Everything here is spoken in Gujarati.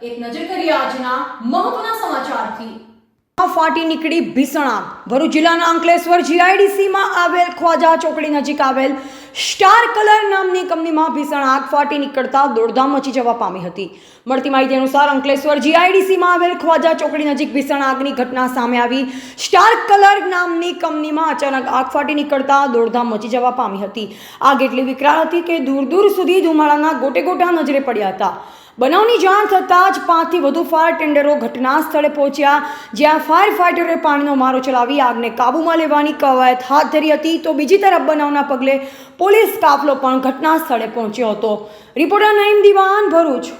એક નજર કરીએ આજના મહત્વના સમાચારથી। ફાટી નીકળી ભીષણ આગ। ભરૂચ જિલ્લાના અંકલેશ્વર જીઆઈડીસીમાં આવેલ ખ્વાજા ચોકડી નજીક આવેલ સ્ટાર કલર નામની કંપનીમાં ભીષણ આગ ફાટી નીકળતા દોડધામ મચી જવા પામી હતી। મળતી માહિતી અનુસાર અંકલેશ્વર જીઆઈડીસીમાં આવેલ ખ્વાજા ચોકડી નજીક ભીષણ આગની ઘટના સામે આવી। સ્ટાર કલર નામની કંપનીમાં અચાનક આગ ફાટી નીકળતા દોડધામ મચી જવા પામી હતી। આગ એટલી વિકરાળ હતી કે દૂર દૂર સુધી ધુમાડાના ગોટે ગોટા નજરે પડ્યા હતા। બનાવની જાણ થતાં જ 5 થી વધુ ફાયર ટેન્ડરો ઘટના સ્થળે પહોંચ્યા, જ્યાં ફાયર ફાઇટરોએ પાણીનો મારો ચલાવી આગને કાબૂમાં લેવાની કવાયત હાથ ધરી હતી। તો બીજી તરફ બનાવના પગલે પોલીસ કાફલો પણ ઘટના સ્થળે પહોંચ્યો હતો। રિપોર્ટર નઈમ દિવાન, ભરૂચ।